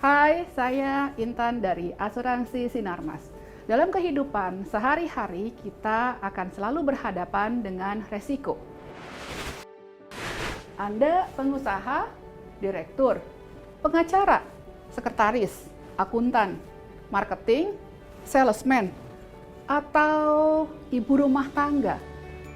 Hai, saya Intan dari Asuransi Sinarmas. Dalam kehidupan sehari-hari, kita akan selalu berhadapan dengan resiko. Anda pengusaha, direktur, pengacara, sekretaris, akuntan, marketing, salesman, atau ibu rumah tangga.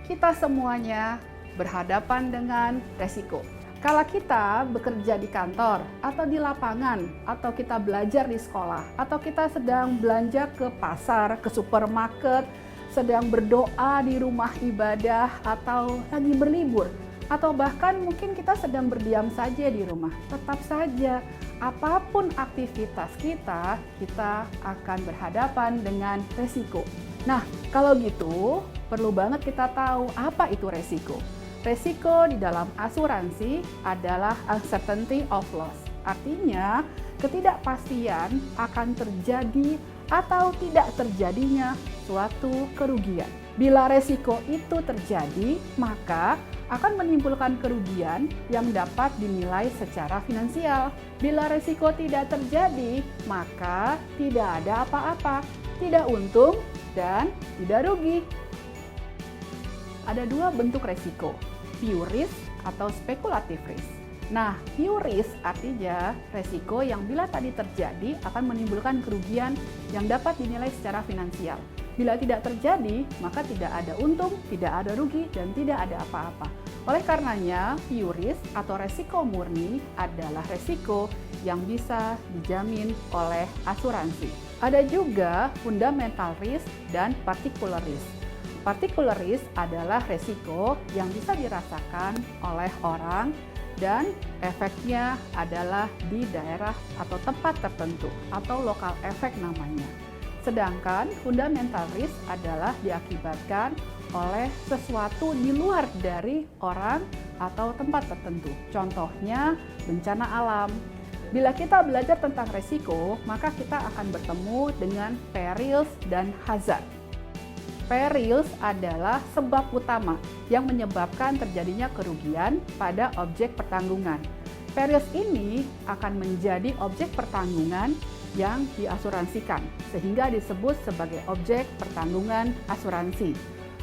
Kita semuanya berhadapan dengan resiko. Kalau kita bekerja di kantor, atau di lapangan, atau kita belajar di sekolah, atau kita sedang belanja ke pasar, ke supermarket, sedang berdoa di rumah ibadah, atau lagi berlibur, atau bahkan mungkin kita sedang berdiam saja di rumah, tetap saja apapun aktivitas kita akan berhadapan dengan resiko. Nah, kalau gitu perlu banget kita tahu apa itu resiko. Resiko di dalam asuransi adalah uncertainty of loss. Artinya, ketidakpastian akan terjadi atau tidak terjadinya suatu kerugian. Bila resiko itu terjadi, maka akan menimbulkan kerugian yang dapat dinilai secara finansial. Bila resiko tidak terjadi, maka tidak ada apa-apa, tidak untung dan tidak rugi. Ada dua bentuk resiko, pure risk atau speculative risk. Nah, pure risk artinya resiko yang bila tadi terjadi akan menimbulkan kerugian yang dapat dinilai secara finansial. Bila tidak terjadi, maka tidak ada untung, tidak ada rugi, dan tidak ada apa-apa. Oleh karenanya, pure risk atau resiko murni adalah resiko yang bisa dijamin oleh asuransi. Ada juga fundamental risk dan particular risk. Particular risk adalah resiko yang bisa dirasakan oleh orang dan efeknya adalah di daerah atau tempat tertentu atau local effect namanya. Sedangkan fundamental risk adalah diakibatkan oleh sesuatu di luar dari orang atau tempat tertentu. Contohnya bencana alam. Bila kita belajar tentang resiko, maka kita akan bertemu dengan perils dan hazard. Perils adalah sebab utama yang menyebabkan terjadinya kerugian pada objek pertanggungan. Perils ini akan menjadi objek pertanggungan yang diasuransikan, sehingga disebut sebagai objek pertanggungan asuransi.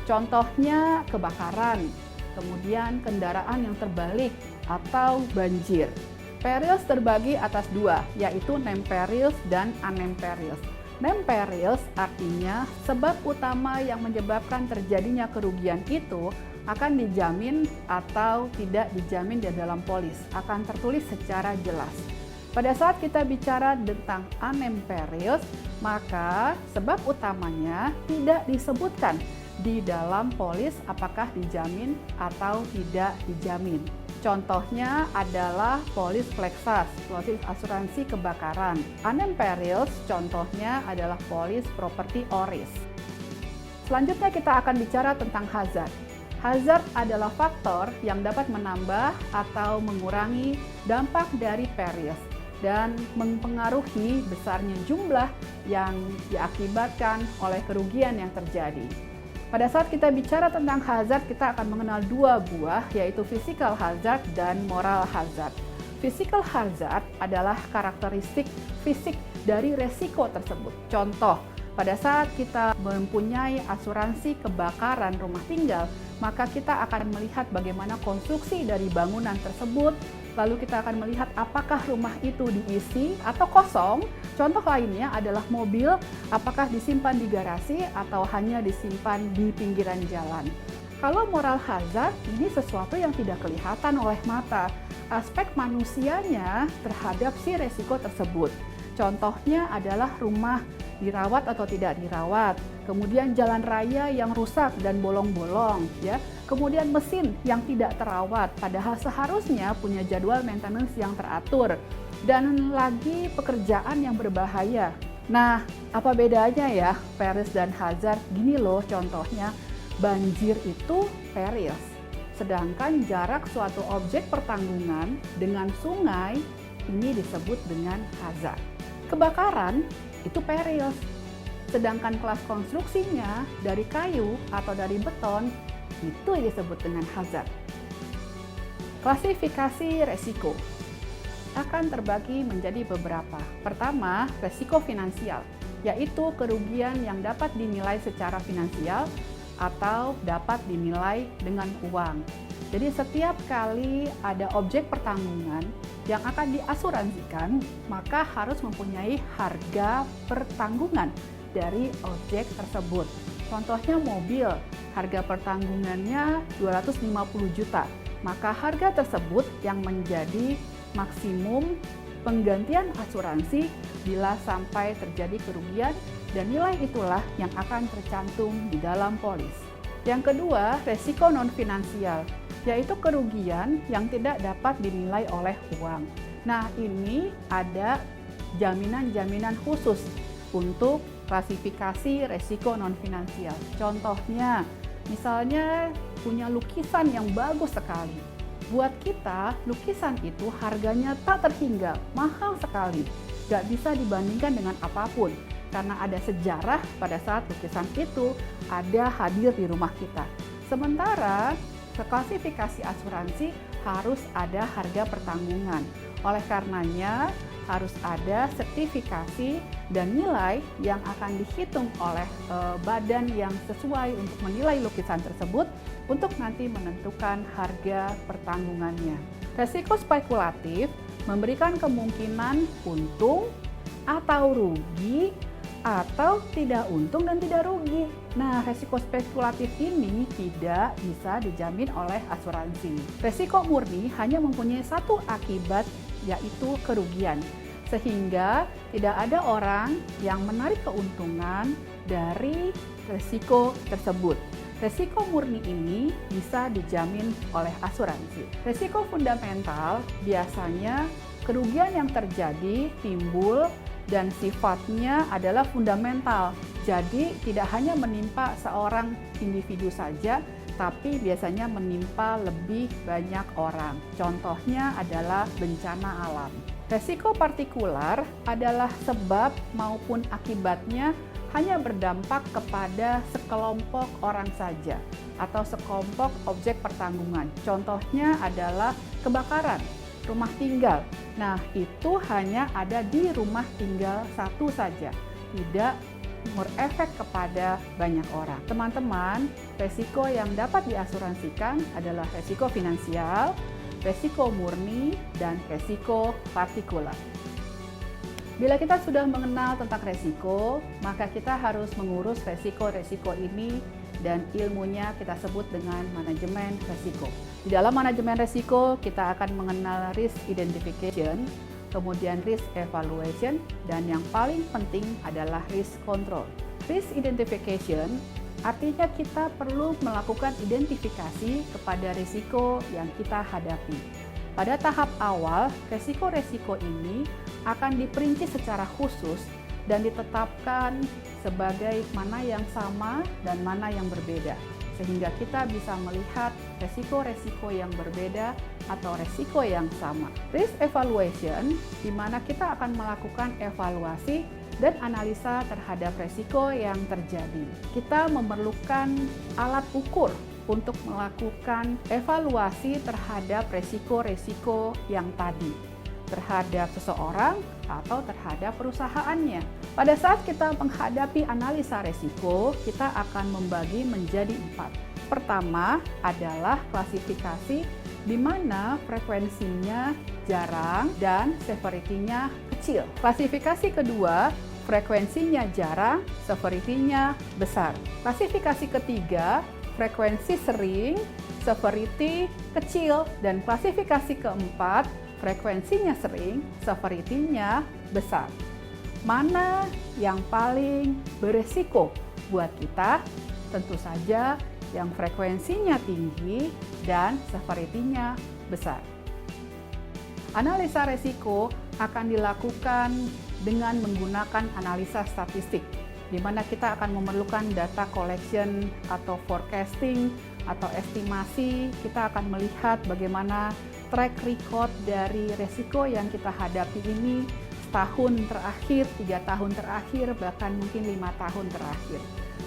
Contohnya kebakaran, kemudian kendaraan yang terbalik, atau banjir. Perils terbagi atas dua, yaitu named perils dan unnamed perils. Named perils artinya sebab utama yang menyebabkan terjadinya kerugian itu akan dijamin atau tidak dijamin di dalam polis, akan tertulis secara jelas. Pada saat kita bicara tentang unnamed perils, maka sebab utamanya tidak disebutkan di dalam polis apakah dijamin atau tidak dijamin. Contohnya adalah polis Plexus, polis asuransi kebakaran. Unnamed perils contohnya adalah polis property or risk. Selanjutnya kita akan bicara tentang hazard. Hazard adalah faktor yang dapat menambah atau mengurangi dampak dari perils dan mempengaruhi besarnya jumlah yang diakibatkan oleh kerugian yang terjadi. Pada saat kita bicara tentang hazard, kita akan mengenal dua buah, yaitu physical hazard dan moral hazard. Physical hazard adalah karakteristik fisik dari resiko tersebut. Contoh, pada saat kita mempunyai asuransi kebakaran rumah tinggal, maka kita akan melihat bagaimana konstruksi dari bangunan tersebut, lalu kita akan melihat apakah rumah itu diisi atau kosong. Contoh lainnya adalah mobil, apakah disimpan di garasi atau hanya disimpan di pinggiran jalan. Kalau moral hazard, ini sesuatu yang tidak kelihatan oleh mata. Aspek manusianya terhadap si resiko tersebut. Contohnya adalah rumah dirawat atau tidak dirawat, kemudian jalan raya yang rusak dan bolong-bolong, ya. Kemudian mesin yang tidak terawat, padahal seharusnya punya jadwal maintenance yang teratur, dan lagi pekerjaan yang berbahaya. Nah, apa bedanya ya perils dan hazard? Gini loh contohnya, banjir itu perils, sedangkan jarak suatu objek pertanggungan dengan sungai ini disebut dengan hazard. Kebakaran itu perils, sedangkan kelas konstruksinya dari kayu atau dari beton itu disebut dengan hazard. Klasifikasi resiko. akan terbagi menjadi beberapa. Pertama, resiko finansial, yaitu kerugian yang dapat dinilai secara finansial atau dapat dinilai dengan uang. Jadi setiap kali ada objek pertanggungan yang akan diasuransikan, maka harus mempunyai harga pertanggungan dari objek tersebut. Contohnya mobil, harga pertanggungannya 250 juta. Maka harga tersebut yang menjadi maksimum penggantian asuransi bila sampai terjadi kerugian, dan nilai itulah yang akan tercantum di dalam polis. Yang kedua, resiko non-finansial, yaitu kerugian yang tidak dapat dinilai oleh uang. Nah, ini ada jaminan-jaminan khusus untuk klasifikasi resiko non-finansial. Contohnya, misalnya punya lukisan yang bagus sekali. Buat kita, lukisan itu harganya tak terhingga, mahal sekali. Gak bisa dibandingkan dengan apapun, karena ada sejarah pada saat lukisan itu ada hadir di rumah kita. Sementara, klasifikasi asuransi harus ada harga pertanggungan. Oleh karenanya, harus ada sertifikasi dan nilai yang akan dihitung oleh badan yang sesuai untuk menilai lukisan tersebut untuk nanti menentukan harga pertanggungannya. Resiko spekulatif memberikan kemungkinan untung atau rugi atau tidak untung dan tidak rugi. Nah, resiko spekulatif ini tidak bisa dijamin oleh asuransi. Resiko murni hanya mempunyai satu akibat, yaitu kerugian, sehingga tidak ada orang yang menarik keuntungan dari resiko tersebut. Resiko murni ini bisa dijamin oleh asuransi. Resiko fundamental biasanya kerugian yang terjadi timbul dan sifatnya adalah fundamental. Jadi tidak hanya menimpa seorang individu saja, tapi biasanya menimpa lebih banyak orang. Contohnya adalah bencana alam. Resiko partikular adalah sebab maupun akibatnya hanya berdampak kepada sekelompok orang saja atau sekelompok objek pertanggungan. Contohnya adalah kebakaran rumah tinggal. Nah, itu hanya ada di rumah tinggal satu saja, tidak berefek kepada banyak orang. Teman-teman, resiko yang dapat diasuransikan adalah resiko finansial, resiko murni, dan resiko partikular. Bila kita sudah mengenal tentang resiko, maka kita harus mengurus resiko-resiko ini, dan ilmunya kita sebut dengan manajemen resiko. Di dalam manajemen resiko, kita akan mengenal risk identification, kemudian risk evaluation, dan yang paling penting adalah risk control. Risk identification artinya kita perlu melakukan identifikasi kepada risiko yang kita hadapi. Pada tahap awal, resiko-resiko ini akan diperinci secara khusus dan ditetapkan sebagai mana yang sama dan mana yang berbeda, sehingga kita bisa melihat resiko-resiko yang berbeda atau resiko yang sama. Risk evaluation, di mana kita akan melakukan evaluasi dan analisa terhadap resiko yang terjadi. Kita memerlukan alat ukur untuk melakukan evaluasi terhadap resiko-resiko yang tadi, terhadap seseorang atau terhadap perusahaannya. Pada saat kita menghadapi analisa resiko, kita akan membagi menjadi 4. Pertama adalah klasifikasi di mana frekuensinya jarang dan severity-nya kecil. Klasifikasi kedua, frekuensinya jarang, severity-nya besar. Klasifikasi ketiga, frekuensi sering, severity kecil, dan klasifikasi keempat, frekuensinya sering, severity-nya besar. Mana yang paling beresiko buat kita? Tentu saja yang frekuensinya tinggi dan severity-nya besar. Analisa resiko akan dilakukan dengan menggunakan analisa statistik, di mana kita akan memerlukan data collection atau forecasting atau estimasi. Kita akan melihat bagaimana track record dari resiko yang kita hadapi ini setahun terakhir, 3 tahun terakhir, bahkan mungkin 5 tahun terakhir,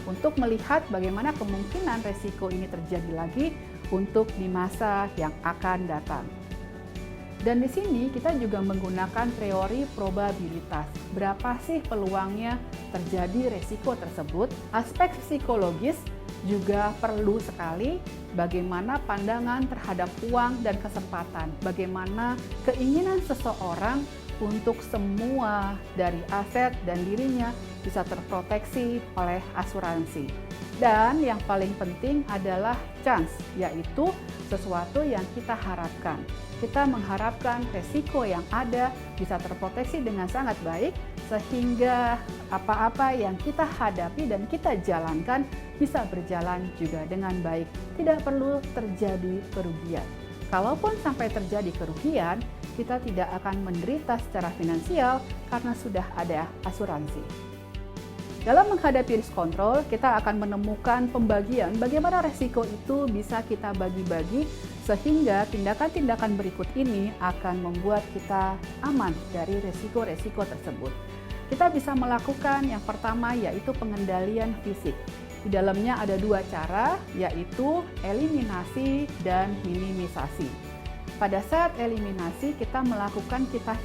untuk melihat bagaimana kemungkinan resiko ini terjadi lagi untuk di masa yang akan datang. Dan di sini kita juga menggunakan teori probabilitas. Berapa sih peluangnya terjadi resiko tersebut? Aspek psikologis juga perlu sekali, bagaimana pandangan terhadap uang dan kesempatan, bagaimana keinginan seseorang untuk semua dari aset dan dirinya bisa terproteksi oleh asuransi. Dan yang paling penting adalah chance, yaitu sesuatu yang kita harapkan. Kita mengharapkan resiko yang ada bisa terproteksi dengan sangat baik, sehingga apa-apa yang kita hadapi dan kita jalankan bisa berjalan juga dengan baik. Tidak perlu terjadi kerugian. Kalaupun sampai terjadi kerugian, kita tidak akan menderita secara finansial karena sudah ada asuransi. Dalam menghadapi risk control, kita akan menemukan pembagian bagaimana resiko itu bisa kita bagi-bagi sehingga tindakan-tindakan berikut ini akan membuat kita aman dari resiko-resiko tersebut. Kita bisa melakukan yang pertama yaitu pengendalian fisik. Di dalamnya ada dua cara, yaitu eliminasi dan minimisasi. Pada saat eliminasi, kita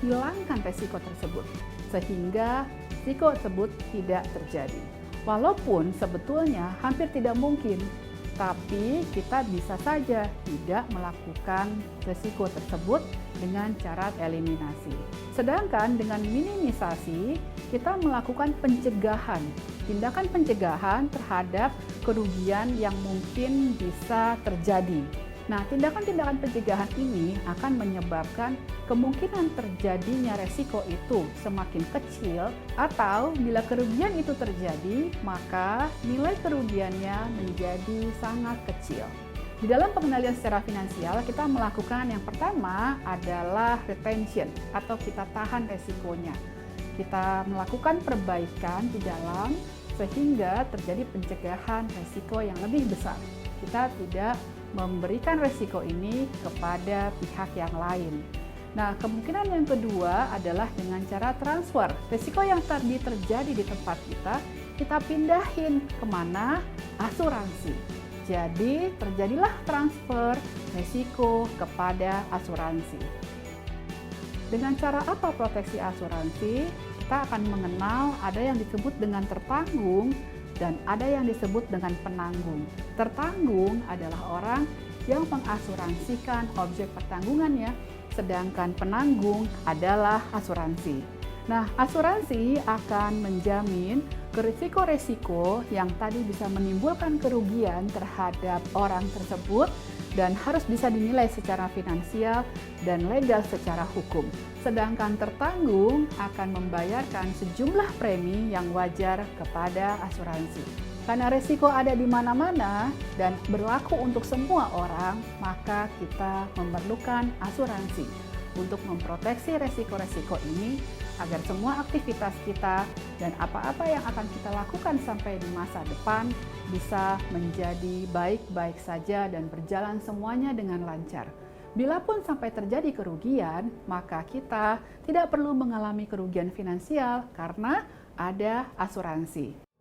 hilangkan resiko tersebut, sehingga risiko tersebut tidak terjadi. Walaupun sebetulnya hampir tidak mungkin, tapi kita bisa saja tidak melakukan risiko tersebut dengan cara eliminasi. Sedangkan dengan minimisasi, kita melakukan pencegahan, tindakan pencegahan terhadap kerugian yang mungkin bisa terjadi. Nah, tindakan-tindakan pencegahan ini akan menyebabkan kemungkinan terjadinya resiko itu semakin kecil, atau bila kerugian itu terjadi, maka nilai kerugiannya menjadi sangat kecil. Di dalam pengendalian secara finansial, kita melakukan yang pertama adalah retention atau kita tahan resikonya. Kita melakukan perbaikan di dalam sehingga terjadi pencegahan resiko yang lebih besar. Kita tidak memberikan resiko ini kepada pihak yang lain. Nah, kemungkinan yang kedua adalah dengan cara transfer. Resiko yang tadi terjadi di tempat kita pindahin kemana? Asuransi. Jadi, terjadilah transfer resiko kepada asuransi. Dengan cara apa proteksi asuransi? Kita akan mengenal ada yang disebut dengan tertanggung dan ada yang disebut dengan penanggung. Tertanggung adalah orang yang mengasuransikan objek pertanggungannya, sedangkan penanggung adalah asuransi. Nah, asuransi akan menjamin risiko-risiko yang tadi bisa menimbulkan kerugian terhadap orang tersebut dan harus bisa dinilai secara finansial dan legal secara hukum. Sedangkan tertanggung akan membayarkan sejumlah premi yang wajar kepada asuransi. Karena risiko ada di mana-mana dan berlaku untuk semua orang, maka kita memerlukan asuransi untuk memproteksi resiko-resiko ini agar semua aktivitas kita dan apa-apa yang akan kita lakukan sampai di masa depan bisa menjadi baik-baik saja dan berjalan semuanya dengan lancar. Bila pun sampai terjadi kerugian, maka kita tidak perlu mengalami kerugian finansial karena ada asuransi.